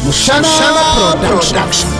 Mushana Production.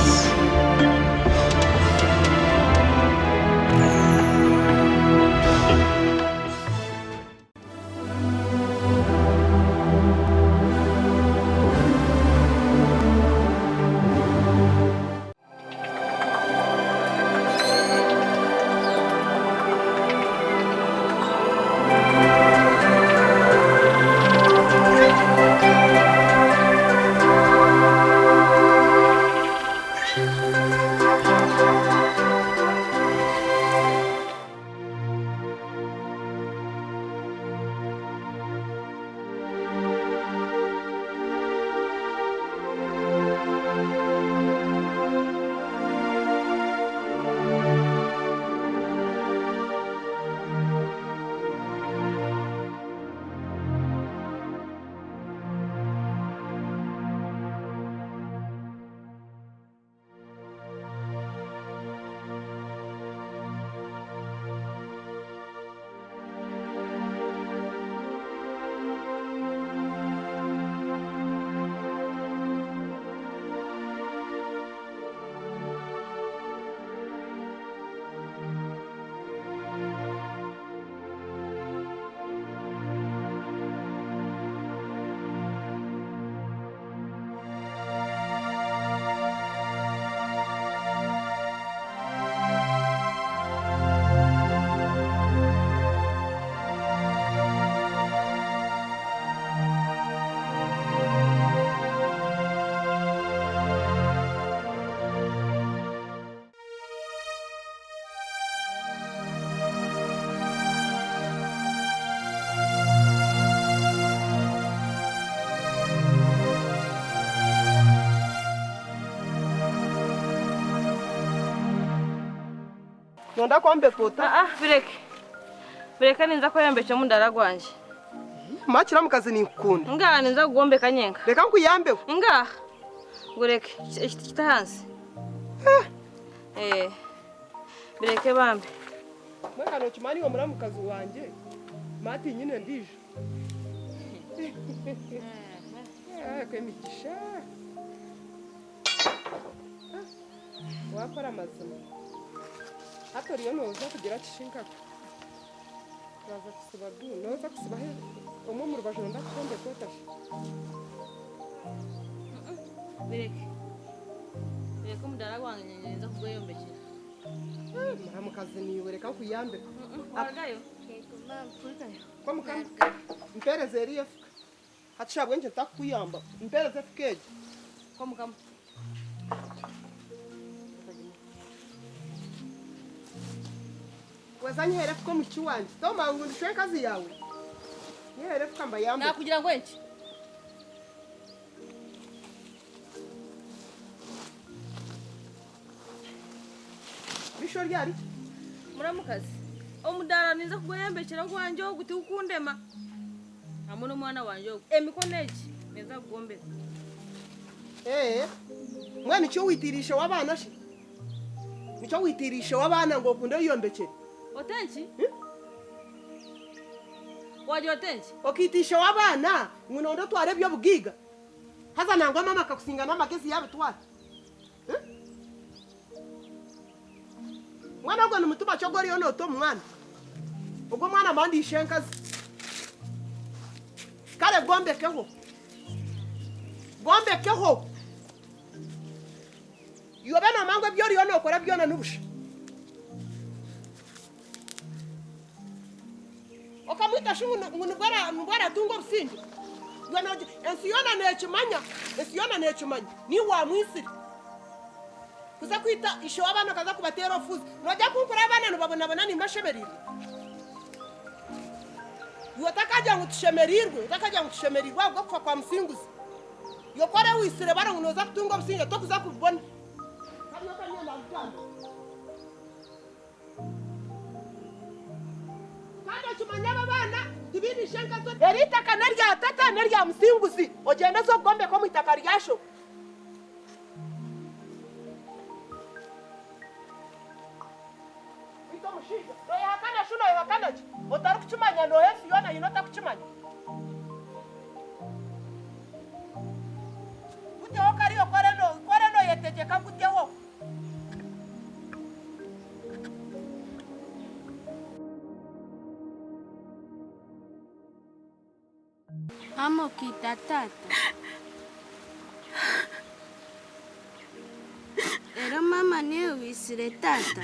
Nonda kwambe pota. Bireka ninza ko yambeje mu ndara gwanje. Makira mukazi ninkunda. Nga ninza kugombe kanyenga. Reka nkuyambe. Nga. Gureke kitahansi. Bireke bambe. Mweka no chimani wa muramukazi wanje. Mati nyine ndije. Kwemigisha. Wakora mazima. Hato riyo noza kugira kishinka. Baza kusiba du, noza kusiba he. Umwe mu rubaje ndakombe kotasha. Bireke mudara gwange nyenza kugoyombekera. Muramukazi niwe reka nkuyambe. Waragayo. Kwa mukama. Mpereze riyo fuka. Hatishabwe nje ntakuyamba. Mpereze fukeje. Kwa mukama. Wazanye herefu ko mukiwanje. Toma ngo ndishwe kazi yawe. Ye herefu kamba yambe. Nakugira ngo enki. Bisho ryari? Muramukazi. Omudara ninza kugoyembekera gwanje oguti ukundema. Amuno mwana wanje ogu. Emikoneji neza kugombeza. Mwana icyo witirisha wabana shi? Nicyo witirisha wabana ngo kunde yombekere. Otenchi? Waje otenchi? Okitisha wabana, ngunondo tware byo bugiga. Haza nangwa mama akakusinga n'amagezi yabe tware. Mwana gwa n'umutuba cyogori yo noto mwana. Ubwo mwana mandi ishenkazi. Kale gombekeho. Gombekeho. Yobena mangwe byori yo nokora byona nubusha. Okamwita shungu ngubara tungo busingi. Yona ensiyona nechimanya. Ni wa mwisiri. Kuza kwita isho abana kaza kubatera ofuzi. Noja kunkura abana nubabona ni mashemerire. Yotakaja ngutushemerirwe, utakaja ngutushemerirwa ubwo kufa kwa msinguzi. Yokore wisire bara unoza kutungo busingi to kuza kubona. Kandi yokanya na mtando. Chumanya babana tibini shanka zo erita kanarya tata narya msinguzi ogenda zo gombe ko mitaka ryasho Ito mushiga no yakana shuno yakana otaru kuchumanya no hesi yona yinota kuchumanya Ute okari Amo kita tata. Era mama niyo wisire tata.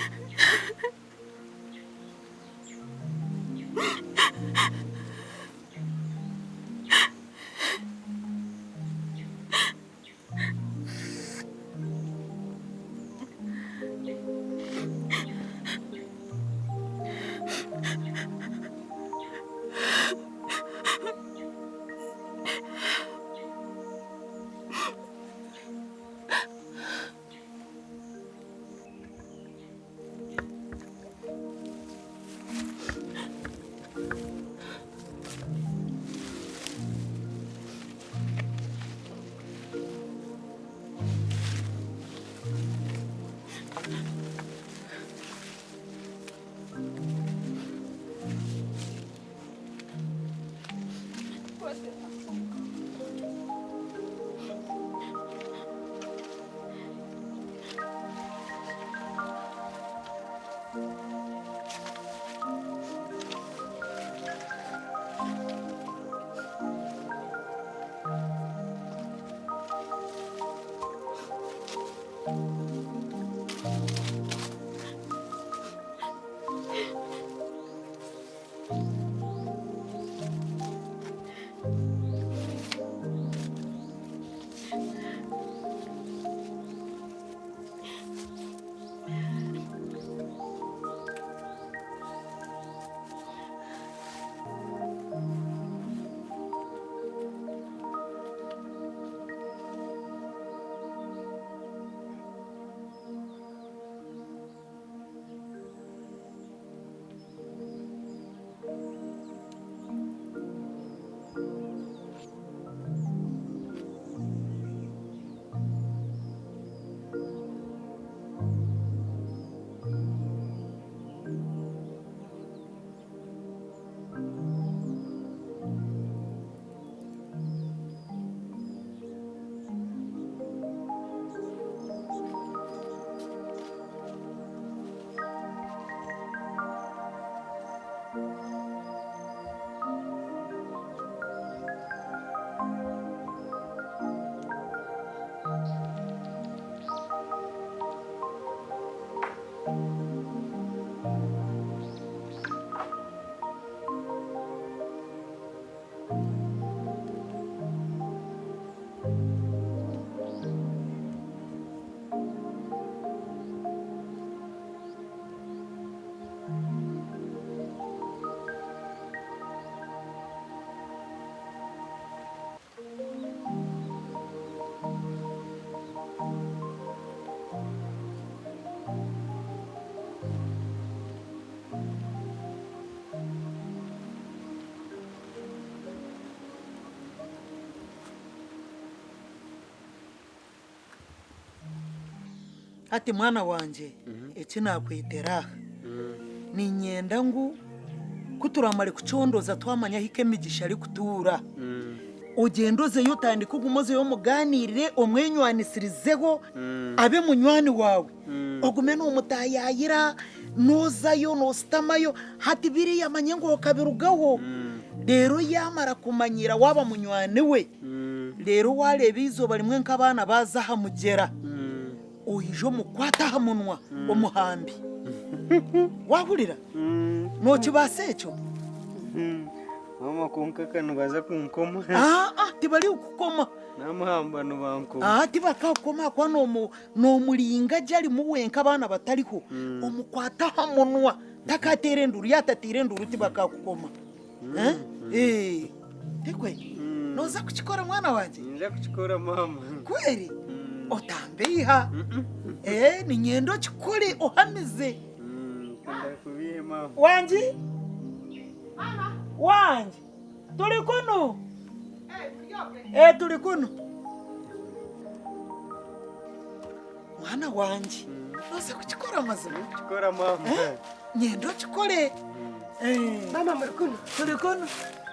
Ati mwana wanje iki nakwitera ni nyenda ngu kuturamare kucondoza twamanya hikemigisha ari kutura ugendoze yutandika ugumoze yo muganirire omwenywanisirizeho abe munywani wawe ogume no mutayayira nozayo nostamayo hati biri yamanye ngo kabirugaho rero yamara kumanyira waba munywani we rero wareba izuba rimwe nk'abana baza hamugera uhijo mukwata hamunwa umuhambi wahurira no kibasecho mama kunkakano baza kunkoma tibali ukukoma namuhambano banko tibakakoma kwa no mulinga jali muwenka abana batariho omukwata hamunwa takatere nduru yatatire nduru tibakakukoma tekwe noza kuchikora mwana wanje nza kuchikora mama kweli otambiha ni nyendo chikuri ohamize kanda kubihe mama wanji wanji tuli kuno tuli kuno mwana wanji noza kuchikora mazima kuchikora mama nyendo chikore mama muri kuno tuli kuno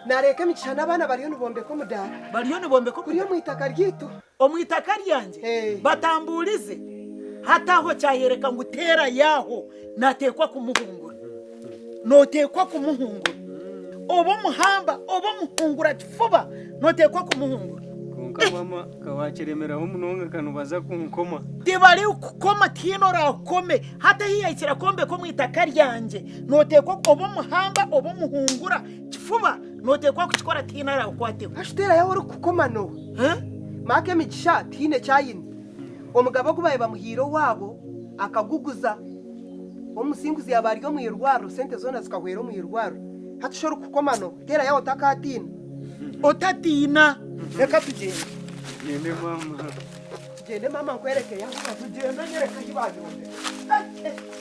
nareka Mushana abana bariyo nibombe ko mudara bariyo nibombe ko kuriyo mwitaka ryitu omwitaka ryanje batambulize hataho cyayereka ngutera yaho natekwa kumuhungura notekwa kumuhungura oba muhamba oba muhungura kifuba notekwa kumuhungura konka mama kawakiremeraho munonga kanubaza kunkoma tibari kukoma tinora kome hata hiya ikirakombe ko mwitaka ryanje notekwa oba muhamba oba muhungura kifuba notekwa kukikora tinara ukwateho ashitera yawe uri kukoma no make migisha tine cyayini umugabo kubaye bamuhiro wabo akaguguza umusinguzi yabaryo mu irwaro sente zona zikahwera mu irwaro hatushora kukoma no tera yawe takatina otatina reka tugende gende mama tugende mama nkwereke yawe tugenda nyereka kibaje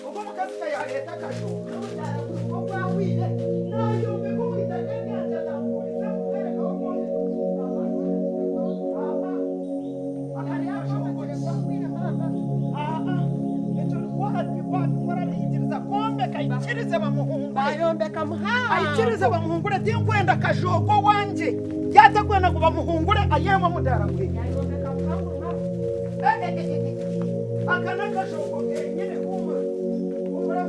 ubwo mukazika ya leta kajo obawire nayo biko mwitaka ryanje ndamuriza mukwereka okoye bayombeka muhamba ayikirize bamuhungure tinkwenda kajogo wanje yatakwenda ngo bamuhungure ayema mudaragwe akana kajogo kenyine humura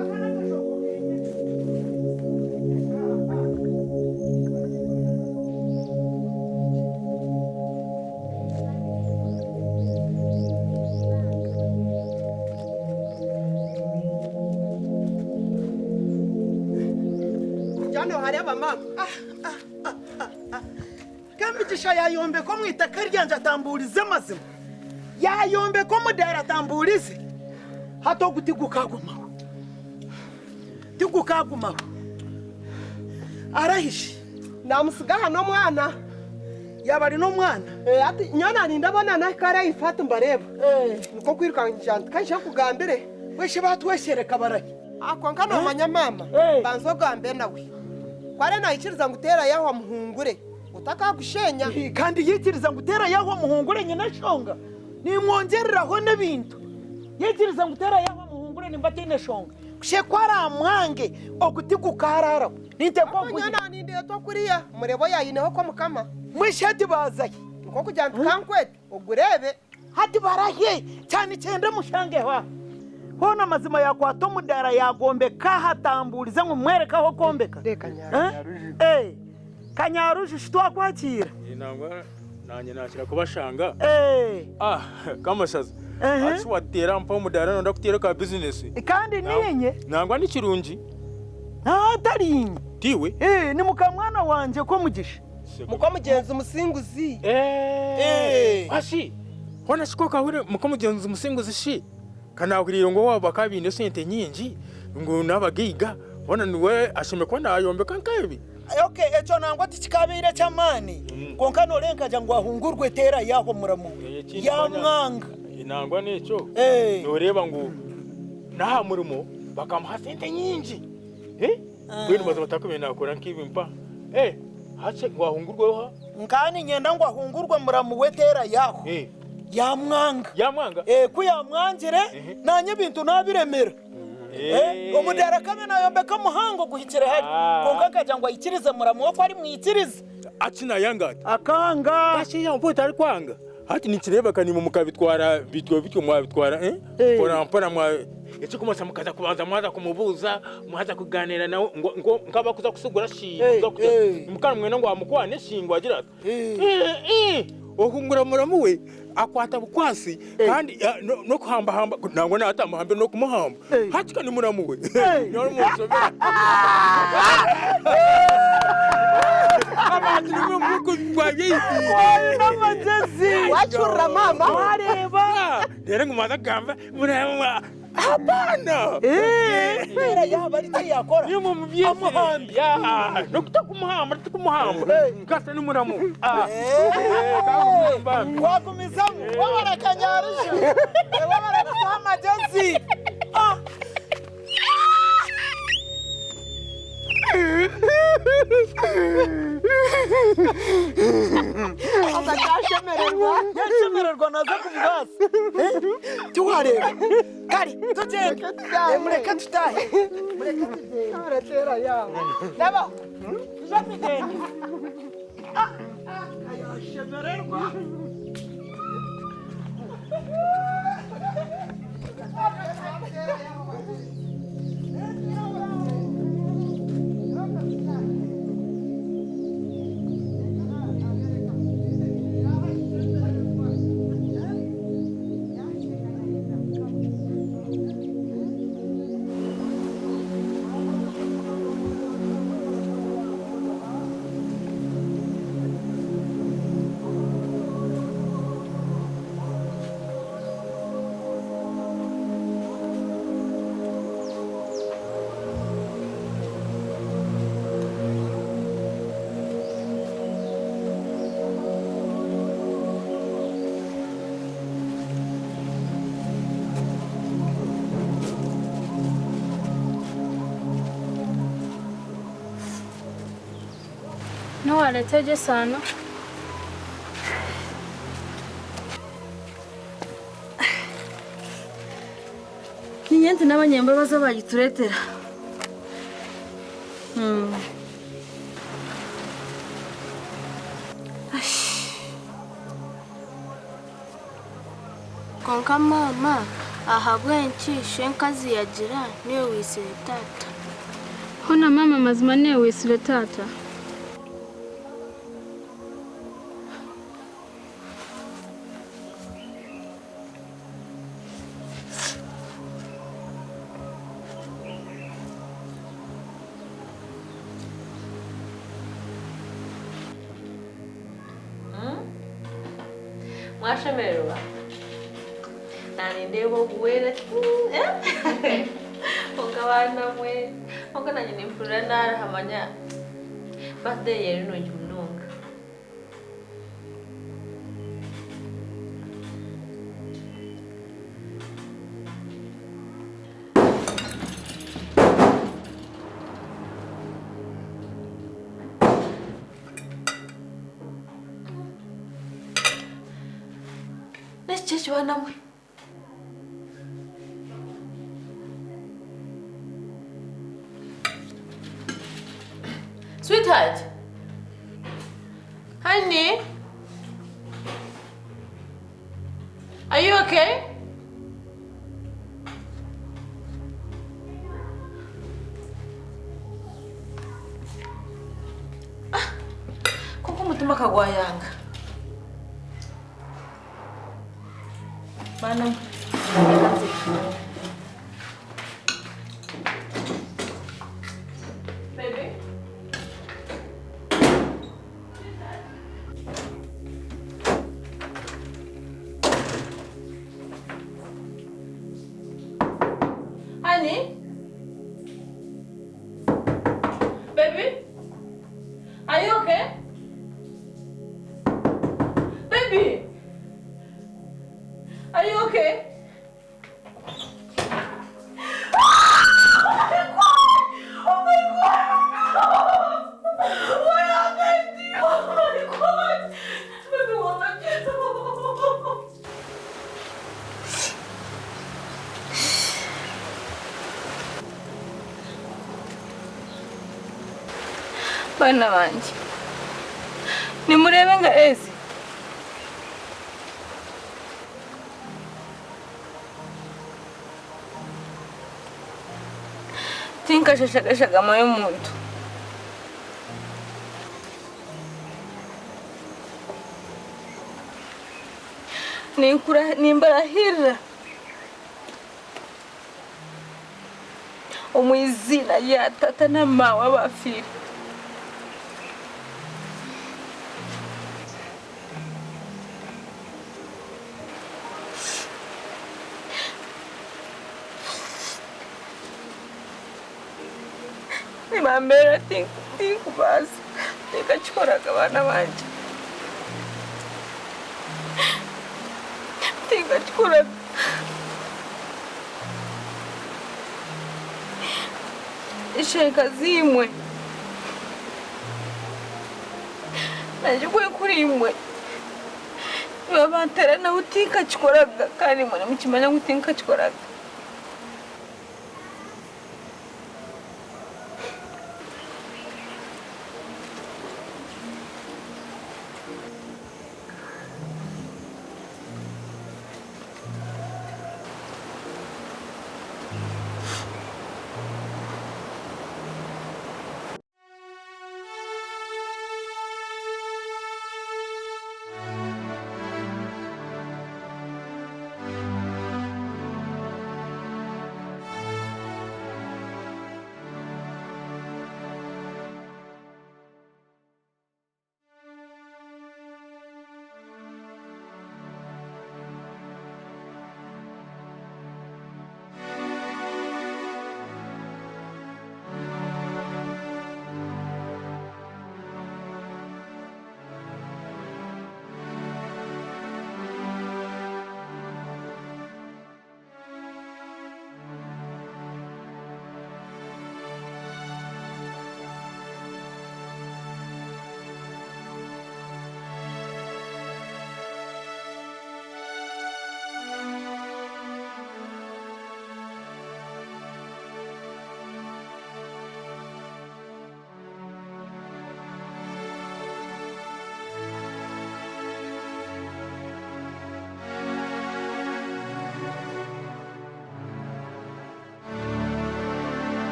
akana kajogo kenyine jano hari abamama kamigisha yayombe ko mwitaka ryanje atamburize mazima yayombe ko mudara atamburize hato gutigukagumaho tigukagumaho arahishe namusiga hano mwana yabari no mwana ati nyona ndabona na kare ifata mbareba niko kwirukanje kaje kugambire weshe batweshereka baraye akwanka no manyamama banzo gambe nawe kware nayikiriza ngutera yaho muhungure utakagushenya kandi yikiriza ngutera yaho muhungure nyina shonga nimwongereraho n'ibintu yikiriza ngutera yaho muhungure nimbatine shonga kushe kwara mwange okutigukarara ninte ko nyona ninde to kuriya murebo yayineho ko mukama mwishati bazaye niko kujyana kankwete ugurebe hati barahe cyane cyende mushange wa hona mazima yakwato mudara yagombe kahatamburize ngo mwerekaho kombeka kanyarushi shitwa kwakira inangwa nanye nakira kubashanga kamashaza ati watera mpa mudara nonda kutera ka business kandi niyenye nangwa ni kirungi atarinye tiwe ni mukamwana wanje ko mugisha muko mugenzi umusinguzi ashi hona shiko kawire muko mugenzi umusinguzi shi kanawiriro ngo waba kabine sente nyinji ngo nabagiga hona niwe ashime ko nayombe kankabi okay echo nangwa tikikabire chamani konka norenka jangwa hungurwe tera yaho muramu ya mwanga inangwa necho noreba ngo naha murimo bakamuha sente nyinji bwino baza batakumena nakora nkibi mpa hache ngo hungurwe nkani nyenda ngo hungurwe muramu wetera yaho ya mwanga ku ya mwangire nanye bintu nabiremera umudara kame nayombe kamuhango guhikira hari konka kajangwa ikirize muramu wo kwari mwikirize akina yangata akanga kashi yampo tari kwanga hati nikireba kanimo mukabitwara bityo mwabitwara pora mwa ese kumasa mukaza kubanza mwaza kumubuza mwaza kuganira nawe ngo nkaba kuza kusugura shi mukana mwena ngo amukwane shingwa agira okungura muramu we akwata bukwasi kandi no kuhamba nangwa natamuhambe no kumuhamba hatika ni muramu we nyo musobera abantu nimwe muko kwaye n'amagezi wachura mama wareba rero ngumaza gamba muramu hapana era yaba ari yakora niyo mu byese ya no kutakumhamba kasa ni muramu wakumizamu wabara kanyarisha wabara kutama jensi yashemererwa naza kuvugasa tuwareba kari tugende mureka tutahe aratera yawe naba tugende yashemererwa noneho waleteje sana. Ninyenzi n'abanyembabaza bagituretera. Konka mama ahabwenki shenkazi yagira niwe wisire tata. Hona mama mazima niwe wisire tata. Mwashemererwa. Nani ndebo guwera. Ukabana mwe. Uko nanjye nimfurira nara hamanya. Birthday yeri no jumnunga. Cheche wanamwe. Sweetheart. Honey. Are you okay? Kuko mutima kagwayanga. Bana. Baby. Honey? Baby? Are you okay? Baby? Are you okay? Bana banje nimurebe nga ezi tinkashashagashagama y'omuntu nimbarahirira omwizina lya tata na mawe abafire Nimambera tinkubaza tikachikoraga abana banje tikachikoraga isheka zimwe nanje kuri imwe babantera nawe tikachikoraga kandi mwana mukimanya ngo tikachikoraga